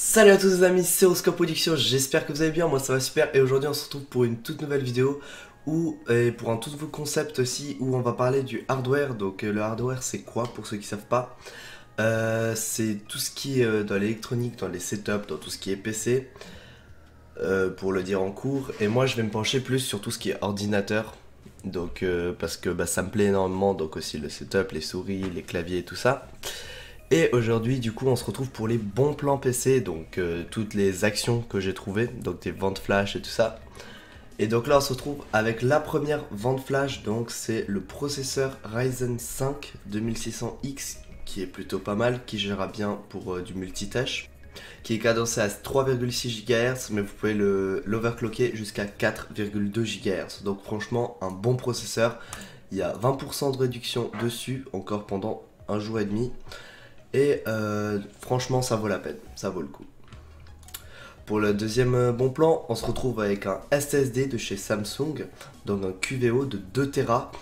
Salut à tous les amis, c'est Oscar Production, j'espère que vous allez bien, moi ça va super et aujourd'hui on se retrouve pour une toute nouvelle vidéo et pour un tout nouveau concept aussi où on va parler du hardware. Donc le hardware c'est quoi pour ceux qui savent pas? C'est tout ce qui est dans l'électronique, dans les setups, dans tout ce qui est PC, pour le dire en cours. Et moi je vais me pencher plus sur tout ce qui est ordinateur, donc parce que ça me plaît énormément, donc aussi le setup, les souris, les claviers et tout ça. Et aujourd'hui, du coup, on se retrouve pour les bons plans PC, donc toutes les actions que j'ai trouvées, donc des ventes flash et tout ça. Et donc là, on se retrouve avec la première vente flash, donc c'est le processeur Ryzen 5 2600X, qui est plutôt pas mal, qui gérera bien pour du multitâche, qui est cadencé à 3,6 GHz, mais vous pouvez l'overclocker jusqu'à 4,2 GHz. Donc franchement, un bon processeur. Il y a 20% de réduction dessus, encore pendant un jour et demi. Et franchement ça vaut la peine, ça vaut le coup. Pour le deuxième bon plan, on se retrouve avec un SSD de chez Samsung, donc un QVO de 2 Tera,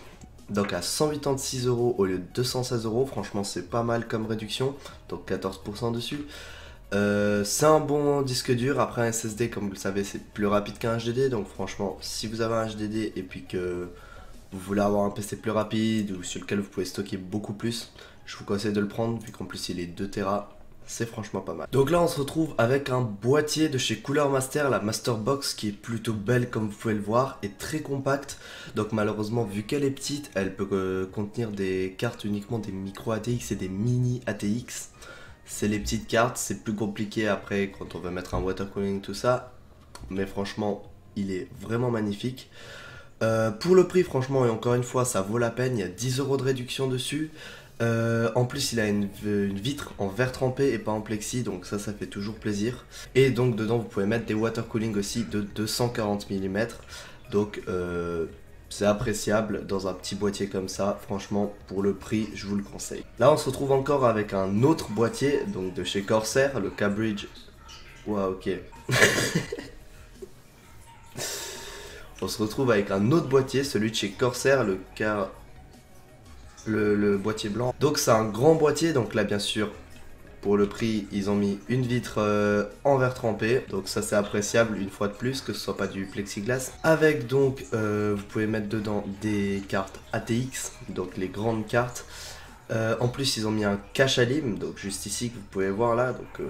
donc à 186 € au lieu de 216 €. Franchement c'est pas mal comme réduction, donc 14% dessus. C'est un bon disque dur. Après un SSD comme vous le savez c'est plus rapide qu'un HDD, donc franchement si vous avez un HDD et puis que vous voulez avoir un PC plus rapide ou sur lequel vous pouvez stocker beaucoup plus, je vous conseille de le prendre vu qu'en plus il est 2 Tera, c'est franchement pas mal. Donc là on se retrouve avec un boîtier de chez Cooler Master, la Master Box, qui est plutôt belle comme vous pouvez le voir et très compacte. Donc malheureusement vu qu'elle est petite, elle peut contenir des cartes uniquement des micro ATX et des mini ATX. C'est les petites cartes, c'est plus compliqué après quand on veut mettre un water cooling tout ça, mais franchement il est vraiment magnifique. Pour le prix franchement et encore une fois ça vaut la peine, il y a 10 € de réduction dessus. En plus il a une vitre en verre trempé et pas en plexi, donc ça fait toujours plaisir. Et donc dedans vous pouvez mettre des water cooling aussi de 240 mm. Donc c'est appréciable dans un petit boîtier comme ça. Franchement pour le prix je vous le conseille. Là on se retrouve encore avec un autre boîtier, donc de chez Corsair, le K-Bridge. Ouah ok. On se retrouve avec un autre boîtier, celui de chez Corsair, le boîtier blanc. Donc c'est un grand boîtier, donc là bien sûr pour le prix ils ont mis une vitre en verre trempé, donc ça c'est appréciable une fois de plus, que ce soit pas du plexiglas. Avec donc vous pouvez mettre dedans des cartes ATX, donc les grandes cartes. En plus ils ont mis un cache alim, donc juste ici que vous pouvez voir là, donc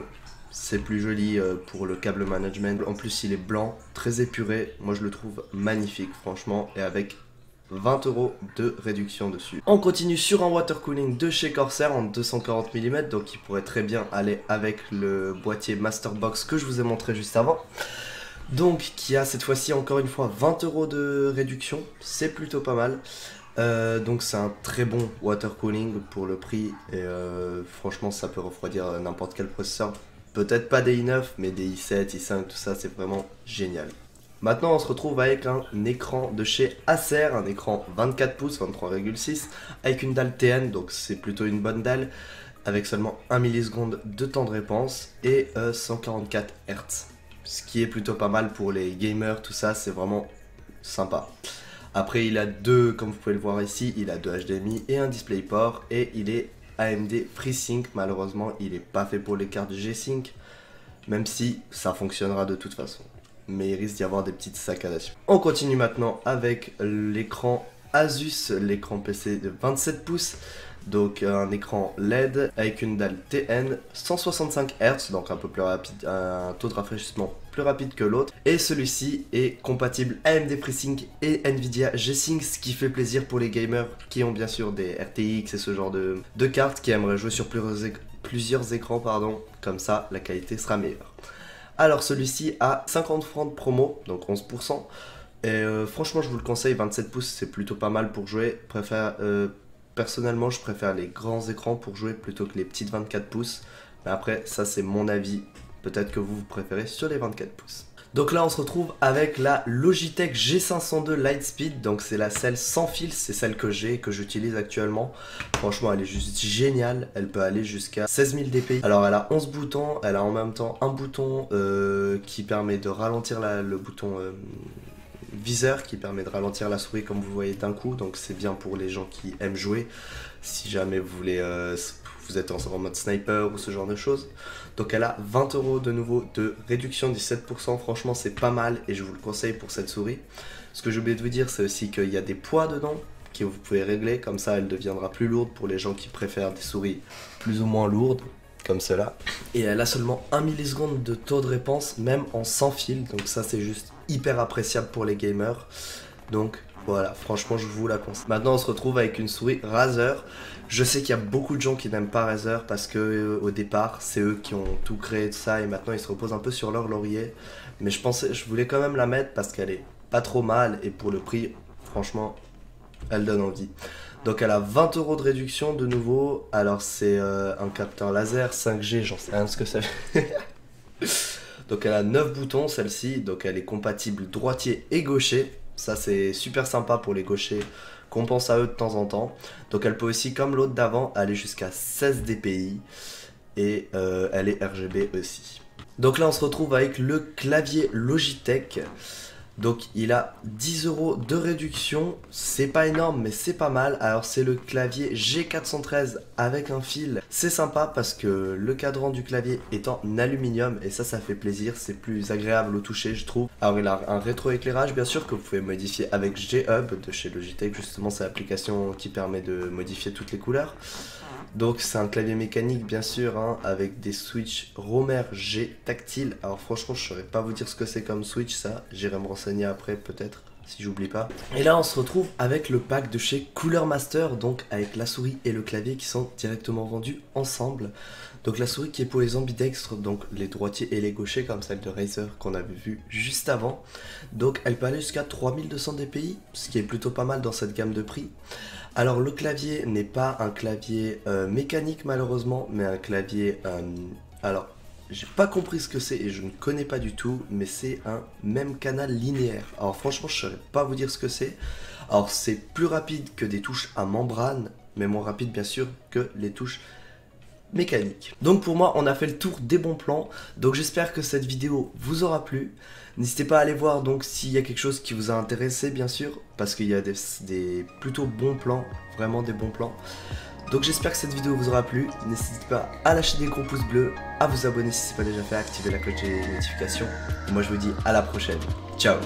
c'est plus joli pour le câble management. En plus il est blanc, très épuré, moi je le trouve magnifique franchement, et avec 20 € de réduction dessus. On continue sur un water cooling de chez Corsair en 240 mm, donc il pourrait très bien aller avec le boîtier Master Box que je vous ai montré juste avant. Donc qui a cette fois-ci encore une fois 20 € de réduction, c'est plutôt pas mal. Donc c'est un très bon water cooling pour le prix et franchement ça peut refroidir n'importe quel processeur. Peut-être pas des i9 mais des i7, i5, tout ça c'est vraiment génial. Maintenant on se retrouve avec un écran de chez Acer, un écran 24 pouces, 23,6 avec une dalle TN, donc c'est plutôt une bonne dalle, avec seulement 1 milliseconde de temps de réponse et 144 Hz. Ce qui est plutôt pas mal pour les gamers, tout ça c'est vraiment sympa. Après il a deux, comme vous pouvez le voir ici, il a deux HDMI et un DisplayPort et il est AMD FreeSync. Malheureusement il n'est pas fait pour les cartes G-Sync, même si ça fonctionnera de toute façon, mais il risque d'y avoir des petites saccadations. On continue maintenant avec l'écran Asus, l'écran PC de 27 pouces, donc un écran LED avec une dalle TN 165 Hz, donc un peu plus rapide, un taux de rafraîchissement plus rapide que l'autre, et celui-ci est compatible AMD FreeSync et Nvidia G-Sync, ce qui fait plaisir pour les gamers qui ont bien sûr des RTX et ce genre de cartes, qui aimeraient jouer sur plusieurs écrans, pardon, comme ça la qualité sera meilleure. Alors celui-ci a 50 francs de promo, donc 11%. Et franchement je vous le conseille, 27 pouces c'est plutôt pas mal pour jouer. Personnellement je préfère les grands écrans pour jouer plutôt que les petites 24 pouces. Mais après ça c'est mon avis, peut-être que vous préférez sur les 24 pouces. Donc là on se retrouve avec la Logitech G502 Lightspeed, donc c'est celle sans fil, c'est celle que j'ai, que j'utilise actuellement. Franchement elle est juste géniale, elle peut aller jusqu'à 16 000 dpi. Alors elle a 11 boutons, elle a en même temps un bouton qui permet de ralentir le bouton viseur, qui permet de ralentir la souris comme vous voyez d'un coup, donc c'est bien pour les gens qui aiment jouer. Si jamais vous voulez vous êtes en mode sniper ou ce genre de choses. Donc elle a 20 € de nouveau de réduction, 17%, franchement c'est pas mal et je vous le conseille pour cette souris. Ce que j'ai oublié de vous dire, c'est aussi qu'il y a des poids dedans que vous pouvez régler, comme ça elle deviendra plus lourde pour les gens qui préfèrent des souris plus ou moins lourdes, comme cela. Et elle a seulement 1 milliseconde de taux de réponse, même en sans fil, donc ça c'est juste hyper appréciable pour les gamers. Donc voilà, franchement je vous la conseille. Maintenant on se retrouve avec une souris Razer. Je sais qu'il y a beaucoup de gens qui n'aiment pas Razer parce que au départ c'est eux qui ont tout créé de ça et maintenant ils se reposent un peu sur leur laurier. Mais je voulais quand même la mettre parce qu'elle est pas trop mal et pour le prix, franchement, elle donne envie. Donc elle a 20 € de réduction de nouveau. Alors c'est un capteur laser 5G, j'en sais rien de ce que ça fait. Donc elle a 9 boutons celle-ci, donc elle est compatible droitier et gaucher. Ça c'est super sympa pour les gauchers qu'on pense à eux de temps en temps. Donc elle peut aussi, comme l'autre d'avant, aller jusqu'à 16 dpi et elle est RGB aussi. Donc là on se retrouve avec le clavier Logitech. Donc il a 10 € de réduction, c'est pas énorme mais c'est pas mal. Alors c'est le clavier G413 avec un fil. C'est sympa parce que le cadran du clavier est en aluminium et ça fait plaisir, c'est plus agréable au toucher je trouve. Alors il a un rétroéclairage bien sûr que vous pouvez modifier avec G-Hub de chez Logitech, justement c'est l'application qui permet de modifier toutes les couleurs. Donc c'est un clavier mécanique bien sûr hein, avec des switches Romer G tactile. Alors franchement je saurais pas vous dire ce que c'est comme switch, ça j'irai me renseigner après peut-être si j'oublie pas. Et là on se retrouve avec le pack de chez Cooler Master, donc avec la souris et le clavier qui sont directement vendus ensemble. Donc la souris qui est pour les ambidextres, donc les droitiers et les gauchers comme celle de Razer qu'on avait vu juste avant. Donc elle peut aller jusqu'à 3200 dpi, ce qui est plutôt pas mal dans cette gamme de prix. Alors le clavier n'est pas un clavier mécanique malheureusement, mais un clavier... alors j'ai pas compris ce que c'est et je ne connais pas du tout, mais c'est un même canal linéaire. Alors franchement je saurais pas vous dire ce que c'est. Alors c'est plus rapide que des touches à membrane, mais moins rapide bien sûr que les touches mécanique. Donc pour moi on a fait le tour des bons plans, donc j'espère que cette vidéo vous aura plu. N'hésitez pas à aller voir donc s'il y a quelque chose qui vous a intéressé bien sûr, parce qu'il y a des plutôt bons plans, vraiment des bons plans. Donc j'espère que cette vidéo vous aura plu, n'hésitez pas à lâcher des gros pouces bleus, à vous abonner si ce n'est pas déjà fait, à activer la cloche des notifications. Et moi je vous dis à la prochaine, ciao.